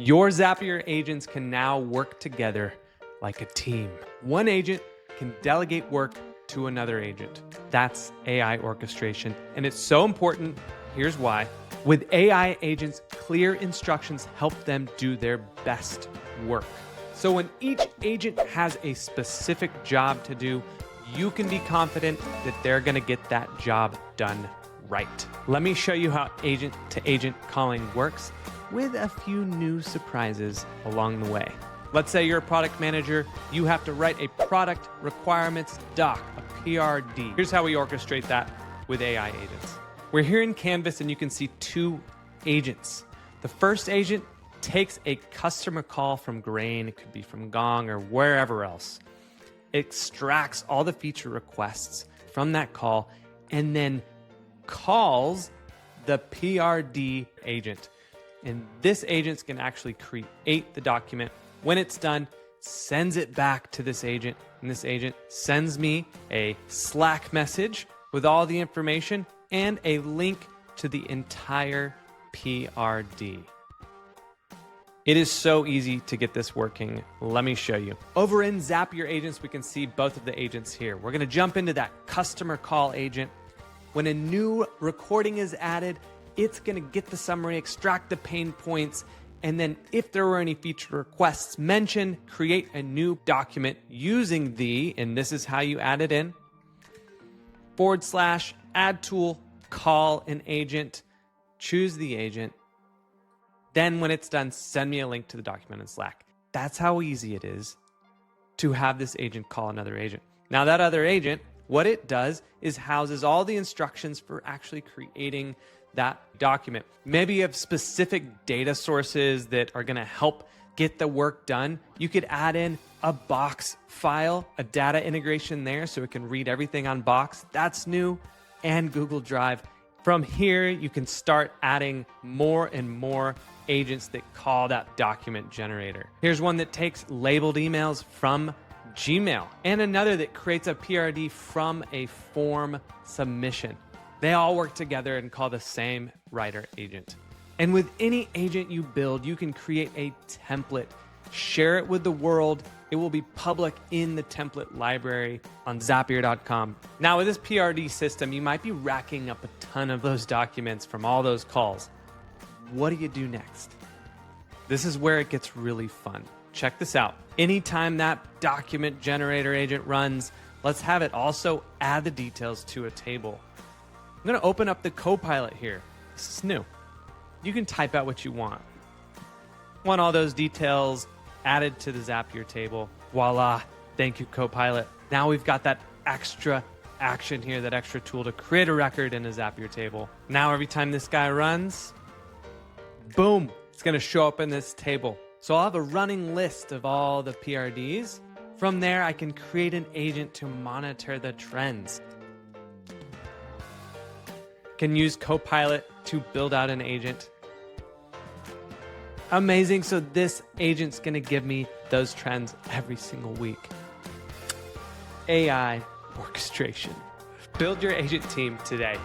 Your Zapier agents can now work together like a team. One agent can delegate work to another agent. That's AI orchestration, and it's so important. Here's why. With AI agents, clear instructions help them do their best work. So when each agent has a specific job to do, you can be confident that they're going to get that job done right. Let me show you how agent-to-agent calling works with a few new surprises along the way. Let's say you're a product manager, you have to write a product requirements doc, a PRD. Here's how we orchestrate that with AI agents. We're here in Canvas and you can see two agents. The first agent takes a customer call from Grain, it could be from Gong or wherever else, extracts all the feature requests from that call, and then calls the PRD agent. And this agent's can actually create the document. When it's done, sends it back to this agent, and this agent sends me a Slack message with all the information and a link to the entire PRD. It is so easy to get this working. Let me show you. Over in Zapier Agents, we can see both of the agents here. We're going to jump into that customer call agent. When a new recording is added, it's going to get the summary, extract the pain points, and then if there were any feature requests mentioned, create a new document using and this is how you add it in, / add tool, call an agent, choose the agent. Then when it's done, send me a link to the document in Slack. That's how easy it is to have this agent call another agent. Now that other agent, what it does is houses all the instructions for actually creating that document. Maybe you have specific data sources that are going to help get the work done. You could add in a Box file, a data integration there so it can read everything on Box. That's new. And Google Drive. From here, you can start adding more and more agents that call that document generator. Here's one that takes labeled emails from Gmail and another that creates a PRD from a form submission. They all work together and call the same writer agent. And with any agent you build, you can create a template, share it with the world. It will be public in the template library on Zapier.com. Now with this PRD system, you might be racking up a ton of those documents from all those calls. What do you do next? This is where it gets really fun. Check this out. Anytime that document generator agent runs, let's have it also add the details to a table. I'm going to open up the Copilot here. This is new. You can type out what you want. Want all those details added to the Zapier table. Voila. Thank you, Copilot. Now we've got that extra action here, that extra tool to create a record in a Zapier table. Now every time this guy runs, boom, it's going to show up in this table. So I'll have a running list of all the PRDs. From there, I can create an agent to monitor the trends. Can use Copilot to build out an agent. Amazing. So this agent's going to give me those trends every single week. AI orchestration. Build your agent team today.